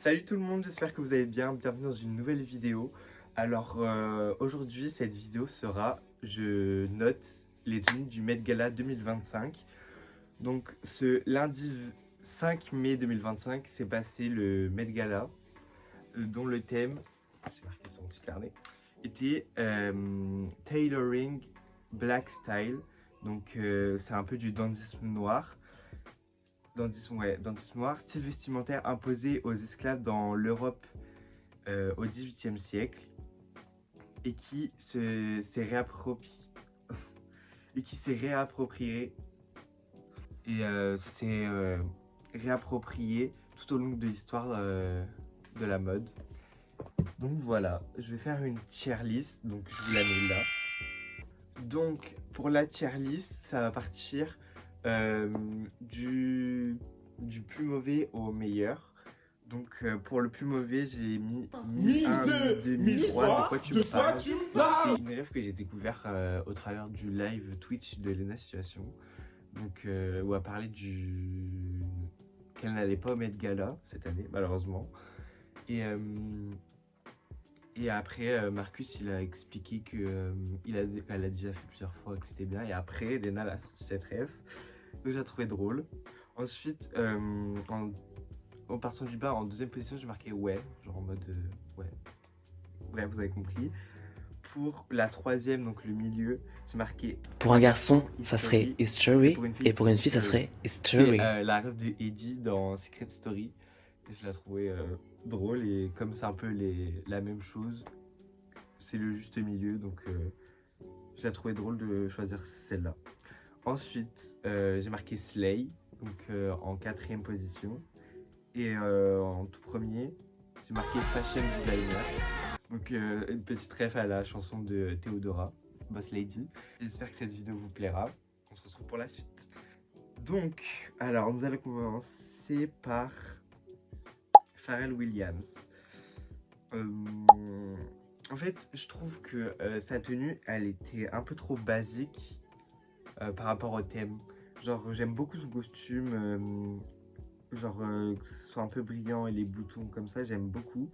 Salut tout le monde, j'espère que vous allez bien, bienvenue dans une nouvelle vidéo. Alors aujourd'hui cette vidéo sera, je note les tenues du Met Gala 2025. Donc ce lundi 5 mai 2025 s'est passé le Met Gala dont le thème, c'est marqué sur mon petit carnet, était Tailoring Black Style. Donc c'est un peu du dandisme noir. Dandisme noir, style vestimentaire imposé aux esclaves dans l'Europe au XVIIIe siècle et qui s'est réapproprié réapproprié tout au long de l'histoire de la mode. Donc voilà, je vais faire une tier list, donc je vous la mets là. Donc pour la tier list, ça va partir du plus mauvais au meilleur. Donc pour le plus mauvais, j'ai mis 1001, 1002, 1003, de quoi tu me parles. C'est une rêve que j'ai découvert au travers du live Twitch de Lena Situation. Donc où a parlé qu'elle n'allait pas au Met Gala cette année, malheureusement. Et après, Marcus, il a expliqué qu'elle a déjà fait plusieurs fois que c'était bien. Et après, Lena a sorti cette rêve. Donc j'ai trouvé drôle. Ensuite, en partant du bas, en deuxième position, j'ai marqué ouais. Genre en mode ouais. Bref, vous avez compris. Pour la troisième, donc le milieu, j'ai marqué... Pour un garçon, ça serait History. Et pour une fille, ça serait History. C'est la rêve de Eddie dans Secret Story. Et je la trouvais drôle. Et comme c'est un peu la même chose, c'est le juste milieu. Donc je la trouvais drôle de choisir celle-là. Ensuite, j'ai marqué Slay, donc en quatrième position. Et en tout premier, j'ai marqué Fashion Designer. Donc une petite ref à la chanson de Theodora, Boss Lady. J'espère que cette vidéo vous plaira. On se retrouve pour la suite. Donc, alors nous allons commencer par Pharrell Williams. En fait, je trouve que sa tenue, elle était un peu trop basique par rapport au thème. Genre, j'aime beaucoup son costume, que ce soit un peu brillant et les boutons comme ça, j'aime beaucoup.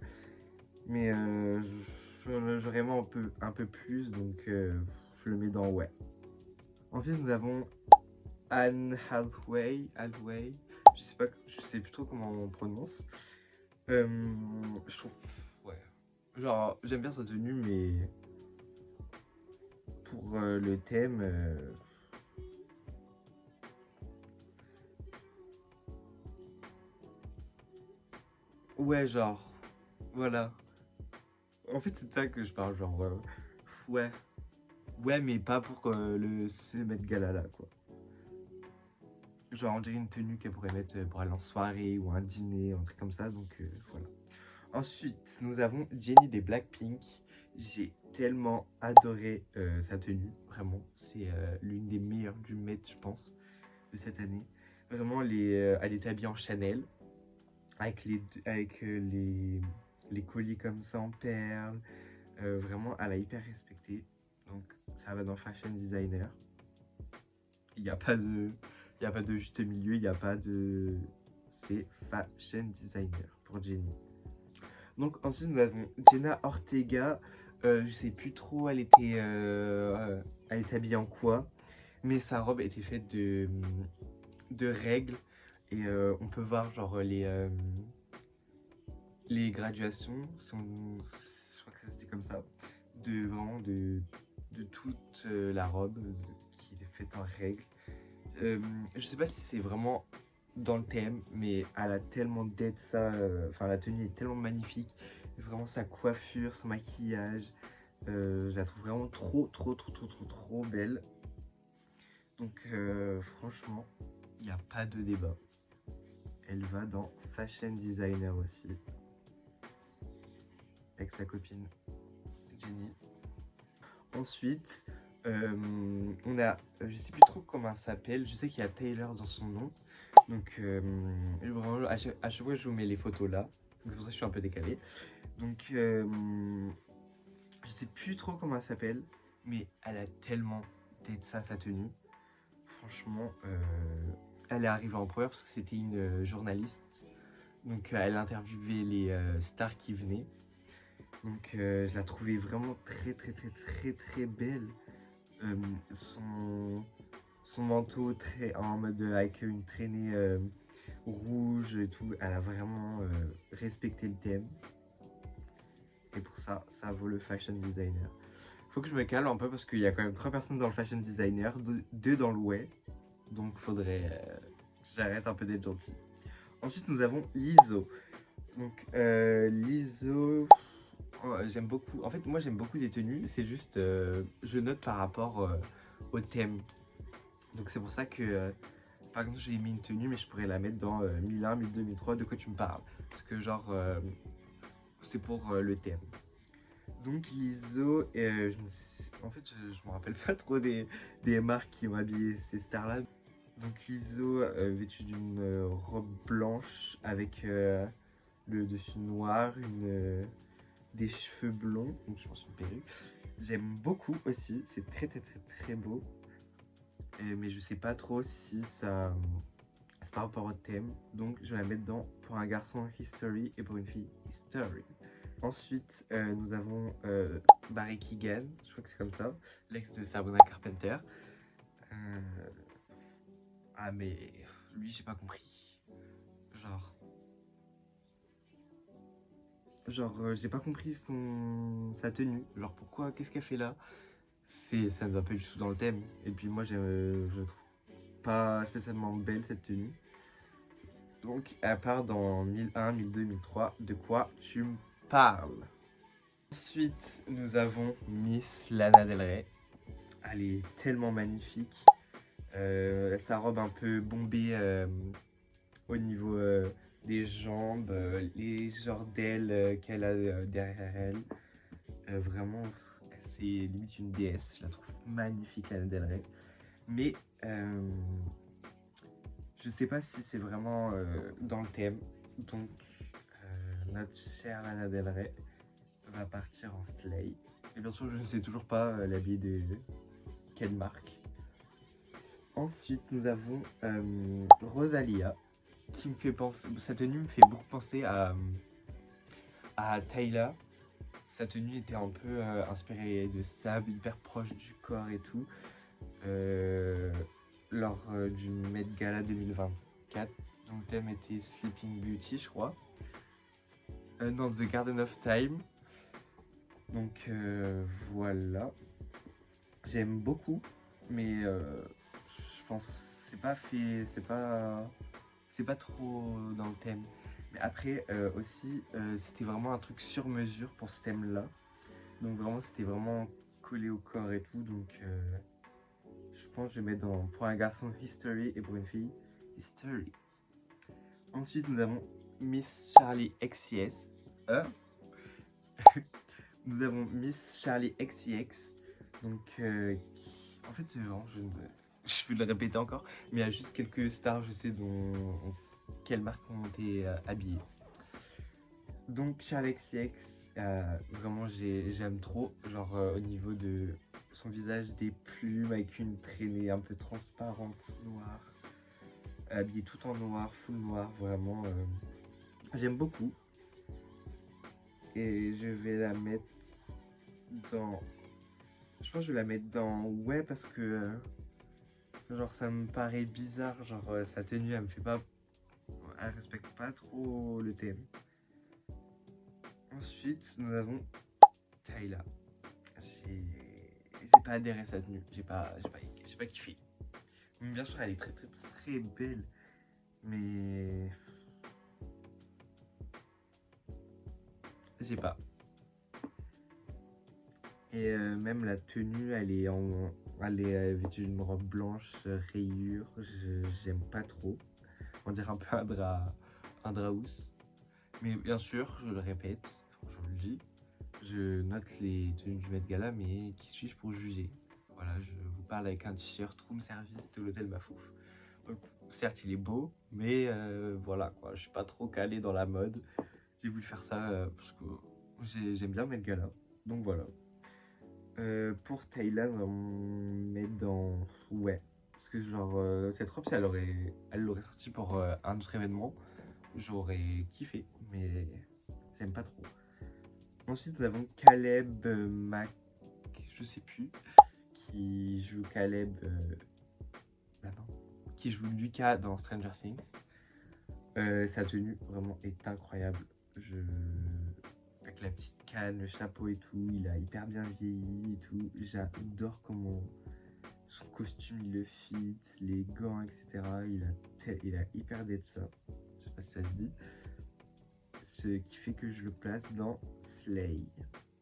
Mais j'aurais aimé un peu plus, donc je le mets dans ouais. Ensuite, nous avons Anne Hathaway. Je sais plus trop comment on prononce. Je trouve, ouais. Genre, j'aime bien sa tenue, mais pour le thème, ouais, genre, voilà. En fait, c'est de ça que je parle, genre, ouais. Ouais, mais pas pour ce Met Gala là, quoi. Genre, on dirait une tenue qu'elle pourrait mettre pour aller en soirée ou un dîner, un truc comme ça, donc voilà. Ensuite, nous avons Jennie des Blackpink. J'ai tellement adoré sa tenue, vraiment. C'est l'une des meilleures du Met, je pense, de cette année. Vraiment, elle est habillée en Chanel, avec les colliers comme ça en perles. Vraiment, elle a hyper respecté. Donc, ça va dans Fashion Designer. Il n'y a pas de juste milieu, il n'y a pas de... C'est Fashion Designer pour Jennie. Donc ensuite nous avons Jenna Ortega. Je sais plus trop elle était habillée en quoi. Mais sa robe était faite de règles. Et on peut voir genre les graduations sont, je crois que ça se dit comme ça, de toute la robe qui est faite en règles. Je sais pas si c'est vraiment dans le thème, mais elle a tellement d'être ça, enfin la tenue est tellement magnifique, vraiment sa coiffure, son maquillage, je la trouve vraiment trop belle. Donc franchement, il n'y a pas de débat. Elle va dans Fashion Designer aussi, avec sa copine Jennie. Ensuite, on a, je sais plus trop comment elle s'appelle, je sais qu'il y a Taylor dans son nom. Donc à chaque fois je vous mets les photos là, c'est pour ça que je suis un peu décalé. Donc je sais plus trop comment elle s'appelle, mais elle a tellement d'être ça sa tenue. Franchement, elle est arrivée en première parce que c'était une journaliste. Donc elle interviewait les stars qui venaient. Donc je la trouvais vraiment très belle. Son manteau très en mode avec une traînée rouge et tout, elle a vraiment respecté le thème. Et pour ça, ça vaut le fashion designer. Faut que je me calme un peu parce qu'il y a quand même 3 personnes dans le fashion designer, 2 dans le way. Donc faudrait que j'arrête un peu d'être gentil. Ensuite nous avons Lizzo. Donc Lizzo, j'aime beaucoup. En fait moi j'aime beaucoup les tenues. C'est juste je note par rapport au thème. Donc c'est pour ça que par exemple j'ai mis une tenue mais je pourrais la mettre dans 1001, 1002, 1003. De quoi tu me parles? Parce que genre c'est pour le thème. Donc Lizzo, en fait je me rappelle pas trop des marques qui ont habillé ces stars là. Donc Lizzo vêtue d'une robe blanche avec le dessus noir, des cheveux blonds, donc je pense une perruque. J'aime beaucoup aussi, c'est très beau. Mais je sais pas trop si ça c'est par rapport au thème. Donc je vais la mettre dans pour un garçon History et pour une fille History. Ensuite, nous avons Barry Keoghan, je crois que c'est comme ça, l'ex de Sabrina Carpenter. Ah mais lui j'ai pas compris. Genre j'ai pas compris sa tenue. Genre pourquoi, qu'est-ce qu'elle fait là? Ça ne va pas du tout dans le thème. Et puis moi je trouve pas spécialement belle cette tenue. Donc elle part dans 1001, 1002, 1003. De quoi tu me parles? Ensuite nous avons Miss Lana Del Rey. Elle est tellement magnifique. Sa robe un peu bombée au niveau des jambes, les genres d'ailes qu'elle a derrière elle. Vraiment, c'est limite une déesse. Je la trouve magnifique, Lana Del Rey. Mais je sais pas si c'est vraiment dans le thème. Donc, notre chère Lana Del Rey va partir en slay. Et bien sûr, je ne sais toujours pas l'habit de quelle marque. Ensuite, nous avons Rosalia, qui me fait penser. Sa tenue me fait beaucoup penser à Tyla. Sa tenue était un peu inspirée de sable, hyper proche du corps et tout. Lors du Met Gala 2024. Donc le thème était Sleeping Beauty, je crois. Dans The Garden of Time. Donc voilà. J'aime beaucoup, mais je pense que c'est pas trop dans le thème. Mais après aussi c'était vraiment un truc sur mesure pour ce thème là. Donc vraiment c'était vraiment collé au corps et tout. Donc je pense que je vais mettre pour un garçon History et pour une fille History. Ensuite nous avons Miss Charlie XCX. Nous avons Miss Charlie XCX. Donc en fait je vais le répéter encore, mais il y a juste quelques stars, je sais quelles marques ont été habillées. Donc Charlie XCX, vraiment j'aime trop, genre au niveau de son visage, des plumes avec une traînée un peu transparente, noire, habillée tout en noir, full noir, vraiment j'aime beaucoup. Et je vais la mettre dans... Je pense que je vais la mettre dans ouais parce que genre ça me paraît bizarre, genre sa tenue elle me fait pas... Elle respecte pas trop le thème. Ensuite nous avons Tyla. J'ai pas adhéré à sa tenue, j'ai pas kiffé. Mais bien sûr elle est très belle, mais j'ai pas. Et même la tenue elle est vêtue d'une robe blanche, rayure, j'aime pas trop. On dirait un peu un draous. Mais bien sûr, je le répète, je vous le dis, je note les tenues du Met Gala, mais qui suis-je pour juger? Voilà, je vous parle avec un t-shirt room service de l'hôtel Mafouf. Donc certes il est beau, mais voilà quoi, je suis pas trop calé dans la mode. J'ai voulu faire ça parce que j'aime bien le Met Gala, donc voilà. Pour Thaïlande, on met dans... Ouais. Parce que genre, cette robe, elle l'aurait sortie pour un autre événement. j'aurais kiffé, mais j'aime pas trop. Ensuite, nous avons Caleb Mac, je sais plus, qui joue Caleb, bah non, qui joue Lucas dans Stranger Things. Sa tenue vraiment est incroyable. Avec la petite canne, le chapeau et tout, il a hyper bien vieilli et tout. J'adore comment son costume il le fit, les gants, etc. Il a hyper d'être ça. Je sais pas si ça se dit. Ce qui fait que je le place dans Slay.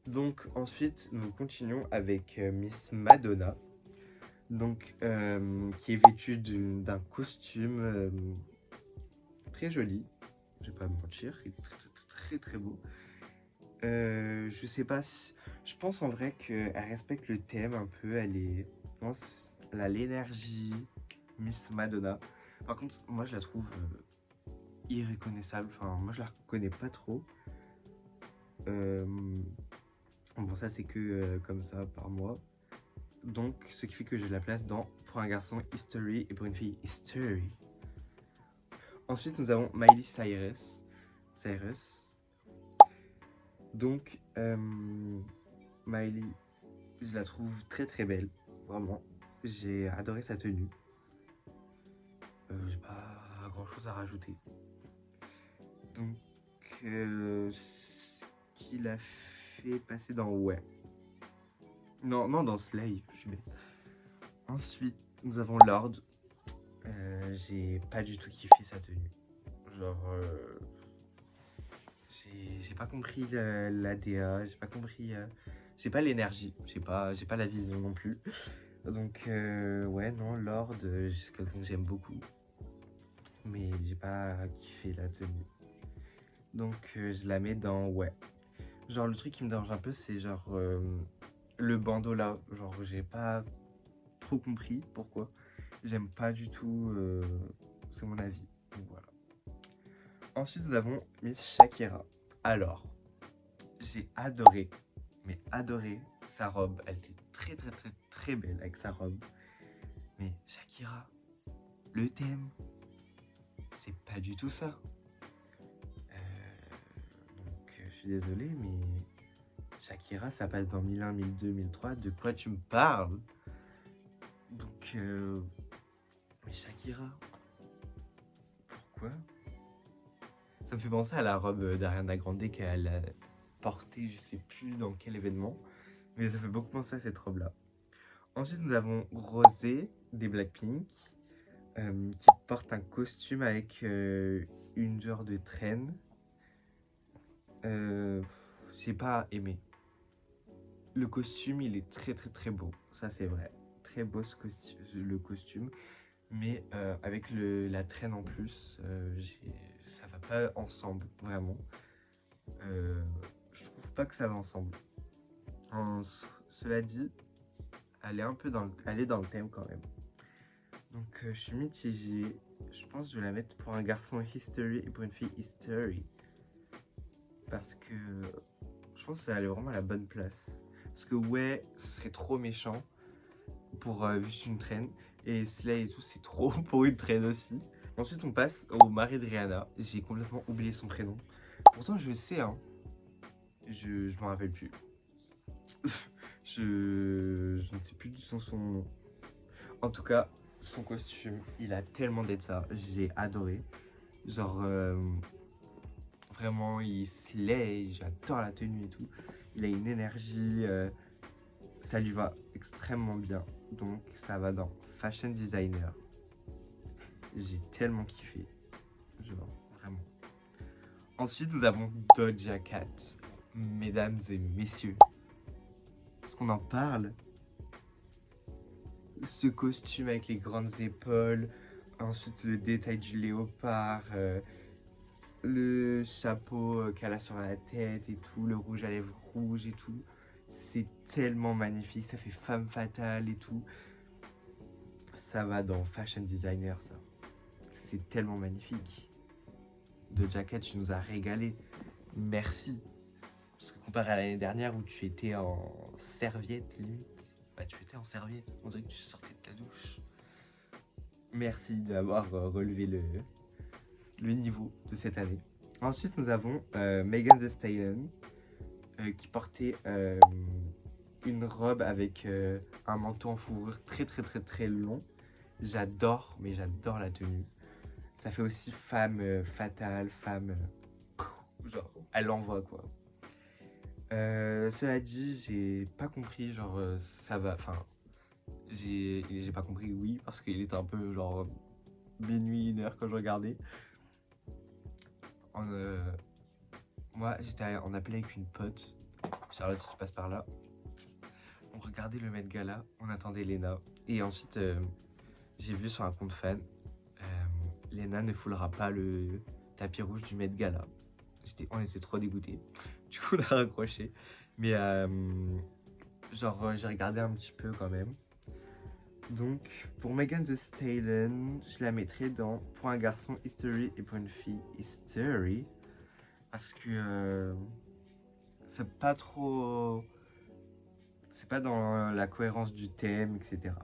Donc ensuite, nous continuons avec Miss Madonna. Donc, qui est vêtue d'un costume très joli. Je vais pas me mentir, il est très beau. Je sais pas si... Je pense en vrai qu'elle respecte le thème un peu. Elle a l'énergie Miss Madonna. Par contre, moi je la trouve irreconnaissable. Enfin, moi je la reconnais pas trop. Bon, ça c'est que comme ça par moi. Donc, ce qui fait que je la place dans, pour un garçon, History et pour une fille, History. Ensuite, nous avons Miley Cyrus. Donc, Miley, je la trouve très belle, vraiment. J'ai adoré sa tenue. J'ai pas grand chose à rajouter. Donc, ce qui l'a fait passer dans Ouais. Non, dans Slay, je suis bête. Ensuite, nous avons Lord. J'ai pas du tout kiffé sa tenue. Genre, j'ai pas compris la DA, j'ai pas compris, j'ai pas l'énergie, j'ai pas la vision non plus. Donc ouais, non, Lord, c'est quelqu'un que j'aime beaucoup, mais j'ai pas kiffé la tenue. Donc je la mets dans ouais. Genre le truc qui me dérange un peu, c'est genre le bandeau là, genre j'ai pas trop compris pourquoi. J'aime pas du tout, c'est mon avis. Donc voilà. Ensuite, nous avons Miss Shakira. Alors, j'ai adoré, mais adoré sa robe. Elle était très belle avec sa robe. Mais Shakira, le thème, c'est pas du tout ça. Donc, je suis désolé, mais Shakira, ça passe dans 1001, 1002, 1003. De quoi tu me parles? Donc, mais Shakira, pourquoi? Ça me fait penser à la robe d'Ariana Grande qu'elle a portée, je sais plus dans quel événement, mais ça fait beaucoup penser à cette robe-là. Ensuite, nous avons Rosé des Blackpink, qui porte un costume avec une genre de traîne. J'ai pas aimé. Le costume, il est très beau, ça c'est vrai. Très beau le costume, mais avec la traîne en plus, ça va pas ensemble, vraiment. Je trouve pas que ça va ensemble. Cela dit, elle est dans le thème quand même. Donc je suis mitigé. Je pense que je vais la mettre pour un garçon History et pour une fille History. Parce que je pense que ça allait vraiment à la bonne place. Parce que ouais, ce serait trop méchant pour juste une traîne. Et Slay et tout, c'est trop pour une traîne aussi. Ensuite, on passe au mari de Rihanna. J'ai complètement oublié son prénom. Pourtant, je le sais, hein. Je m'en rappelle plus. je ne sais plus du tout son nom. En tout cas, son costume, il a tellement d'être ça. J'ai adoré. Genre, vraiment, il slay. J'adore la tenue et tout. Il a une énergie. Ça lui va extrêmement bien. Donc, ça va dans Fashion Designer. J'ai tellement kiffé. Genre, vraiment. Ensuite, nous avons Doja Cat. Mesdames et messieurs, est-ce qu'on en parle? Ce costume avec les grandes épaules, ensuite le détail du léopard, le chapeau qu'elle a sur la tête et tout, le rouge à lèvres rouge et tout. C'est tellement magnifique, ça fait femme fatale et tout. Ça va dans Fashion Designer, ça. C'est tellement magnifique. Doja Cat, tu nous as régalé. Merci. Parce que comparé à l'année dernière où tu étais en serviette, limite. Bah, tu étais en serviette. On dirait que tu sortais de ta douche. Merci d'avoir relevé le niveau de cette année. Ensuite, nous avons Megan Thee Stallion qui portait une robe avec un manteau en fourrure très long. J'adore, mais j'adore la tenue. Ça fait aussi femme fatale, femme... genre, elle envoie quoi. Cela dit, j'ai pas compris, genre, ça va... Enfin, j'ai pas compris, oui, parce qu'il était un peu, genre, minuit, 1h quand je regardais. Moi, j'étais en appel avec une pote. Charlotte, si tu passes par là. On regardait le Met Gala, on attendait Lena. Et ensuite, j'ai vu sur un compte fan, Lena ne foulera pas le tapis rouge du Met Gala. On était trop dégoûtés. Du coup, on a raccroché. Mais genre, j'ai regardé un petit peu quand même. Donc, pour Megan Thee Stallion, je la mettrais dans pour un garçon History et pour une fille History. Parce que c'est pas trop... C'est pas dans la cohérence du thème, etc.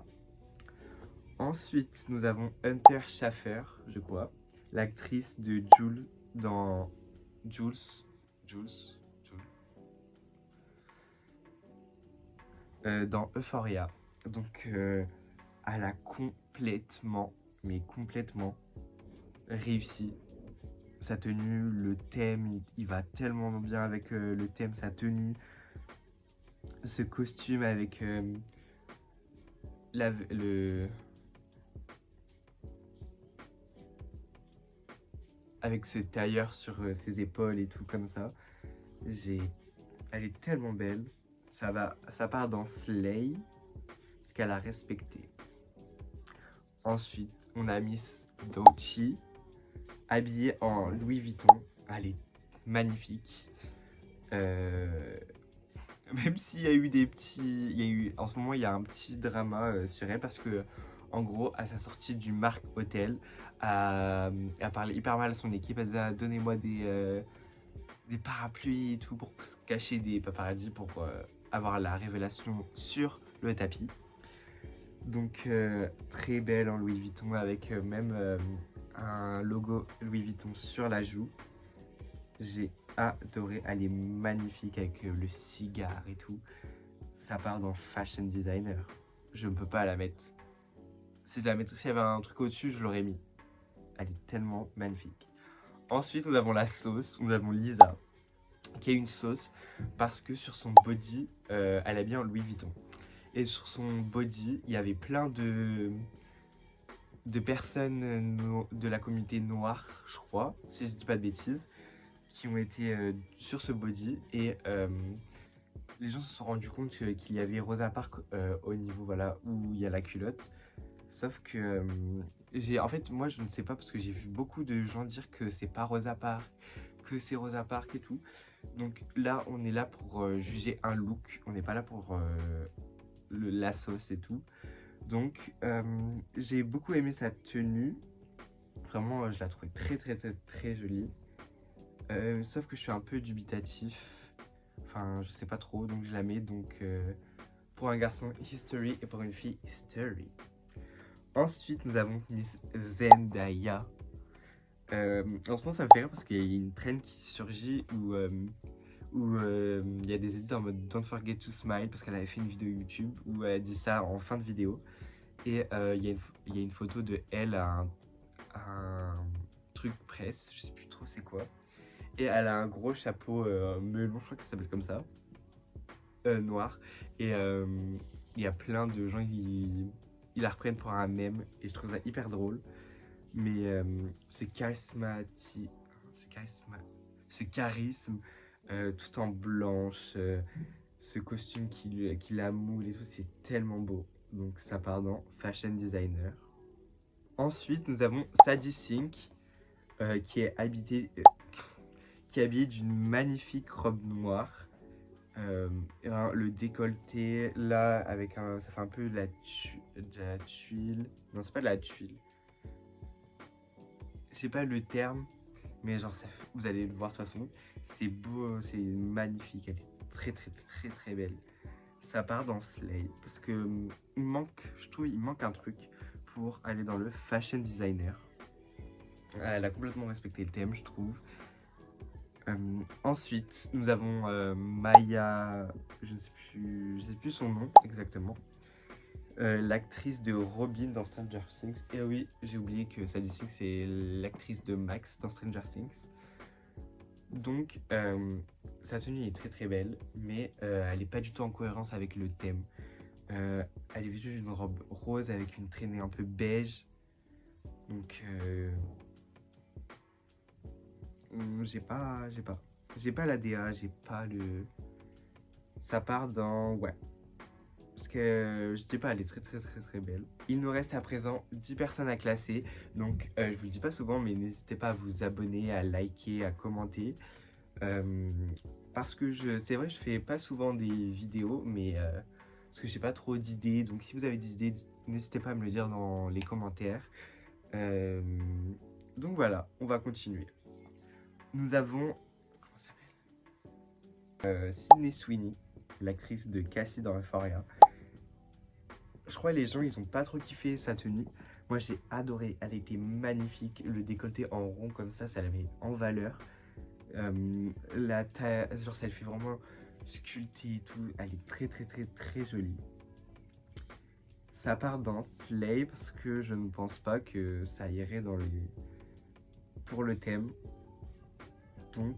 Ensuite, nous avons Hunter Schafer, je crois, l'actrice de Jules dans Jules. Dans Euphoria. Donc, elle a complètement, mais complètement réussi sa tenue, le thème, il va tellement bien avec le thème, sa tenue, ce costume avec avec ce tailleur sur ses épaules et tout comme ça. Elle est tellement belle. Ça part dans Slay, ce qu'elle a respecté. Ensuite, on a Miss Doechii, habillée en Louis Vuitton. Elle est magnifique. Même s'il y a eu des petits... En ce moment, il y a un petit drama sur elle parce que, en gros, à sa sortie du Mark Hotel, elle parlait hyper mal à son équipe. Elle disait donnez-moi des parapluies et tout pour se cacher des paparazzis pour avoir la révélation sur le tapis. Donc, très belle en Louis Vuitton avec même un logo Louis Vuitton sur la joue. J'ai adoré, elle est magnifique avec le cigare et tout. Ça part dans Fashion Designer. Je ne peux pas la mettre. S'il y avait un truc au-dessus, je l'aurais mis. Elle est tellement magnifique. Ensuite, nous avons la sauce. Nous avons Lisa, qui a une sauce parce que sur son body, elle a bien Louis Vuitton. Et sur son body, il y avait plein de personnes de la communauté noire, je crois, si je dis pas de bêtises, qui ont été sur ce body et les gens se sont rendus compte qu'il y avait Rosa Parks au niveau voilà où il y a la culotte, sauf que en fait moi je ne sais pas parce que j'ai vu beaucoup de gens dire que c'est pas Rosa Parks, que c'est Rosa Parks et tout, donc là on est là pour juger un look, on n'est pas là pour la sauce et tout, donc j'ai beaucoup aimé sa tenue, vraiment je la trouvais très jolie. Sauf que je suis un peu dubitatif, enfin je sais pas trop, donc je la mets donc pour un garçon History et pour une fille History. Ensuite nous avons Miss Zendaya. En ce moment ça me fait rire parce qu'il y a une trend qui surgit où il y a des édits en mode Don't forget to smile parce qu'elle avait fait une vidéo YouTube où elle dit ça en fin de vidéo et il y a une photo de elle à un truc presse, je sais plus trop c'est quoi. Et elle a un gros chapeau melon, je crois que ça s'appelle comme ça, noir. Et il y a plein de gens qui la reprennent pour un mème. Et je trouve ça hyper drôle. Mais ce charisme, tout en blanche, ce costume qui la moule et tout, c'est tellement beau. Donc ça part dans Fashion Designer. Ensuite, nous avons Sadie Sink, qui est habillée d'une magnifique robe noire, le décolleté là avec ça fait un peu de la tuile, non c'est pas de la tuile, je sais pas le terme, mais genre vous allez le voir de toute façon, c'est beau, c'est magnifique, elle est très belle. Ça part dans Slay parce que je trouve il manque un truc pour aller dans le fashion designer. Elle a complètement respecté le thème, je trouve. Ensuite, nous avons Maya, je ne sais plus son nom exactement. L'actrice de Robin dans Stranger Things. Et oui, j'ai oublié que Sadie Sink, c'est l'actrice de Max dans Stranger Things. Donc, sa tenue est très très belle, mais elle n'est pas du tout en cohérence avec le thème. Elle est vêtue d'une robe rose avec une traînée un peu beige. Donc, j'ai pas la DA, j'ai pas le... Ça part dans... Ouais. Parce que, je dis pas, elle est très très très très belle. Il nous reste à présent 10 personnes à classer. Donc, je vous le dis pas souvent, mais n'hésitez pas à vous abonner, à liker, à commenter. Parce que c'est vrai, je fais pas souvent des vidéos, mais parce que j'ai pas trop d'idées. Donc, si vous avez des idées, n'hésitez pas à me le dire dans les commentaires. Donc voilà, on va continuer. Nous avons... Comment ça s'appelle Sydney Sweeney, l'actrice de Cassie dans Euphoria. Je crois que les gens, ils ont pas trop kiffé sa tenue. Moi, j'ai adoré. Elle était magnifique. Le décolleté en rond comme ça l'avait en valeur. La taille, genre, ça le fait vraiment sculpter et tout. Elle est très, très, très, très jolie. Ça part dans Slay parce que je ne pense pas que ça irait dans les... pour le thème. Donc,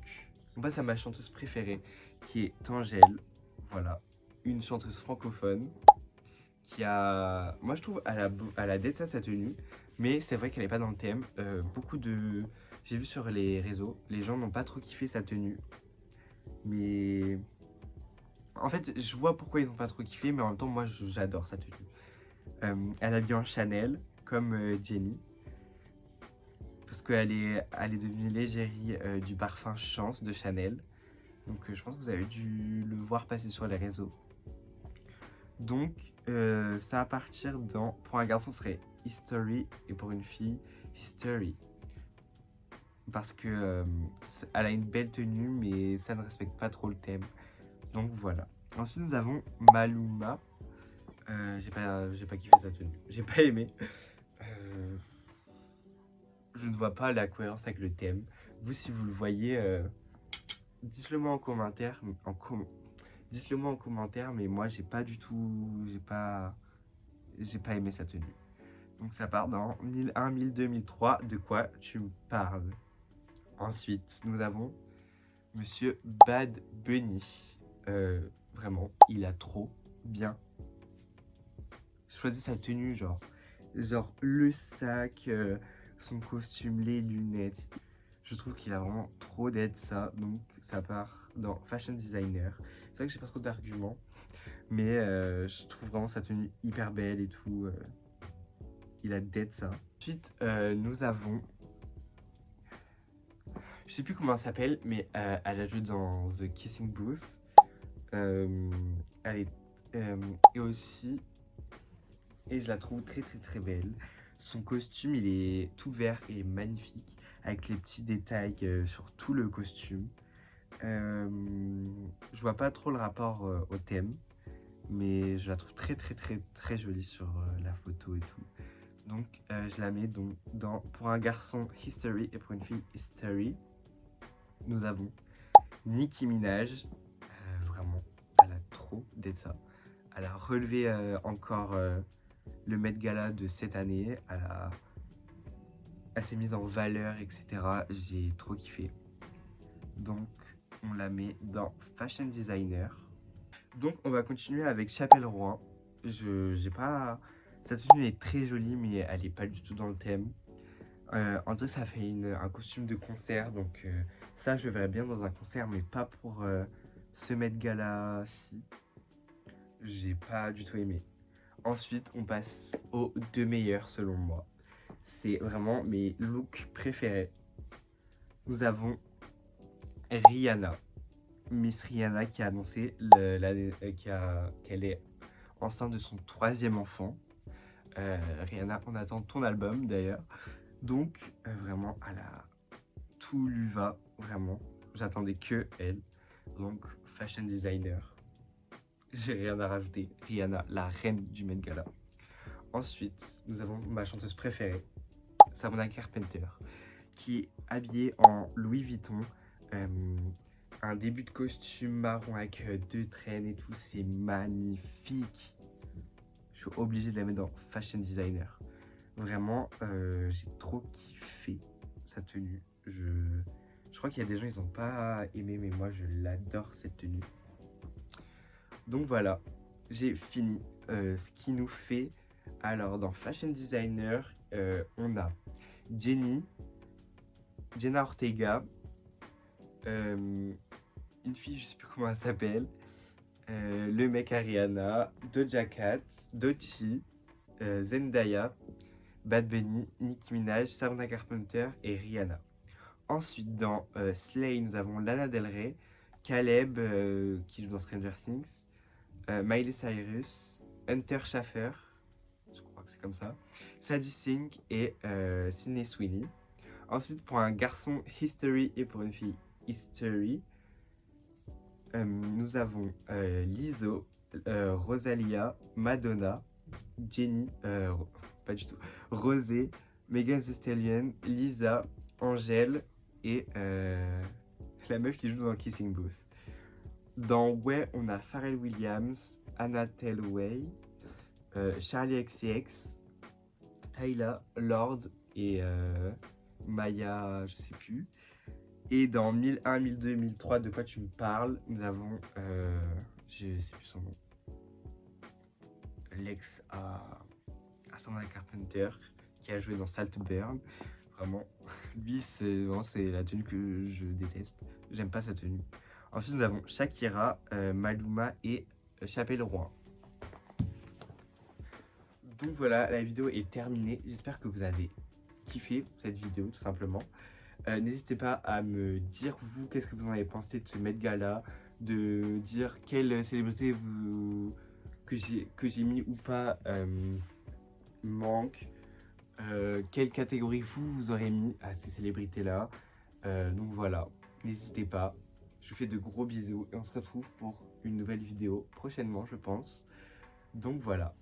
on passe à ma chanteuse préférée qui est Angèle. Voilà, une chanteuse francophone qui a... Moi je trouve elle a détesté sa tenue, mais c'est vrai qu'elle n'est pas dans le thème. J'ai vu sur les réseaux, les gens n'ont pas trop kiffé sa tenue. Mais... En fait, je vois pourquoi ils n'ont pas trop kiffé, mais en même temps, moi j'adore sa tenue. Elle a bien Chanel, comme Jenny. Parce qu'elle est devenue l'égérie du parfum Chance de Chanel. Donc je pense que vous avez dû le voir passer sur les réseaux. Donc ça va partir dans... Pour un garçon, ce serait History et pour une fille, History. Parce que elle a une belle tenue, mais ça ne respecte pas trop le thème. Donc voilà. Ensuite, nous avons Maluma. J'ai pas kiffé sa tenue. J'ai pas aimé. Je ne vois pas la cohérence avec le thème. Vous, si vous le voyez, dites-le moi en commentaire. Dites-le moi en commentaire, mais moi, j'ai pas aimé sa tenue. Donc ça part dans 1001, 1002, 1003. De quoi tu me parles? Ensuite, nous avons Monsieur Bad Bunny. Vraiment, il a trop bien choisi sa tenue, genre le sac, son costume, les lunettes. Je trouve qu'il a vraiment trop d'être ça, donc ça part dans Fashion Designer. C'est vrai que j'ai pas trop d'arguments, mais je trouve vraiment sa tenue hyper belle et tout. Il a d'être ça. Ensuite, nous avons... Je sais plus comment elle s'appelle, mais elle a joué dans The Kissing Booth. Elle est... et aussi... Et je la trouve très très très belle. Son costume, il est tout vert et magnifique, avec les petits détails sur tout le costume. Je vois pas trop le rapport au thème, mais je la trouve très très très très jolie sur la photo et tout. Donc je la mets donc pour un garçon History et pour une fille History. Nous avons Nicki Minaj. Vraiment, elle a trop d'être ça. Elle a relevé encore le Met Gala de cette année. Elle s'est mise en valeur, etc. J'ai trop kiffé. Donc, on la met dans Fashion Designer. Donc, on va continuer avec Chapelle Rouen. Sa tenue est très jolie, mais elle n'est pas du tout dans le thème. En tout cas, ça fait un costume de concert. Donc, ça, je le verrais bien dans un concert, mais pas pour ce Met Gala-ci. J'ai pas du tout aimé. Ensuite, on passe aux deux meilleurs selon moi. C'est vraiment mes looks préférés. Nous avons Rihanna. Miss Rihanna qui a annoncé qu'elle est enceinte de son 3e enfant. Rihanna, on attend ton album d'ailleurs. Donc, vraiment, tout lui va, vraiment. J'attendais que elle. Donc, fashion designer. J'ai rien à rajouter. Rihanna, la reine du Met Gala. Ensuite, nous avons ma chanteuse préférée, Sabrina Carpenter, qui est habillée en Louis Vuitton. Un début de costume marron avec 2 traînes et tout, c'est magnifique. Je suis obligé de la mettre dans Fashion Designer. Vraiment, j'ai trop kiffé sa tenue. Je crois qu'il y a des gens, ils n'ont pas aimé, mais moi, je l'adore cette tenue. Donc voilà, j'ai fini ce qui nous fait. Alors, dans Fashion Designer, on a Jenna Ortega, une fille, je sais plus comment elle s'appelle, le mec Ariana, Doja Cat, Doechii, Zendaya, Bad Bunny, Nicki Minaj, Sabrina Carpenter et Rihanna. Ensuite, dans Slay, nous avons Lana Del Rey, Caleb, qui joue dans Stranger Things, Miley Cyrus, Hunter Schafer, je crois que c'est comme ça, Sadie Sink et Sydney Sweeney. Ensuite, pour un garçon, History, et pour une fille, History, nous avons Lizzo, Rosalia, Madonna, Jenny, pas du tout, Rosé, Megan Thee Stallion, Lisa, Angèle et la meuf qui joue dans Kissing Booth. Dans Way, on a Pharrell Williams, Anna Tellway, Charlie XCX, Tyla, Lord et Maya, je sais plus. Et dans 1001, 1002, 1003, de quoi tu me parles, nous avons, je sais plus son nom, l'ex à Sabrina Carpenter, qui a joué dans Saltburn. Vraiment, lui, c'est la tenue que je déteste. J'aime pas sa tenue. Ensuite, nous avons Shakira, Maluma et Chapelle Roy. Donc voilà, la vidéo est terminée. J'espère que vous avez kiffé cette vidéo, tout simplement. N'hésitez pas à me dire, vous, qu'est-ce que vous en avez pensé de ce Met Gala, de dire quelle célébrité que j'ai mis ou pas manque, quelle catégorie vous aurez mis à ces célébrités-là. Donc voilà, n'hésitez pas. Je vous fais de gros bisous et on se retrouve pour une nouvelle vidéo prochainement, je pense. Donc voilà.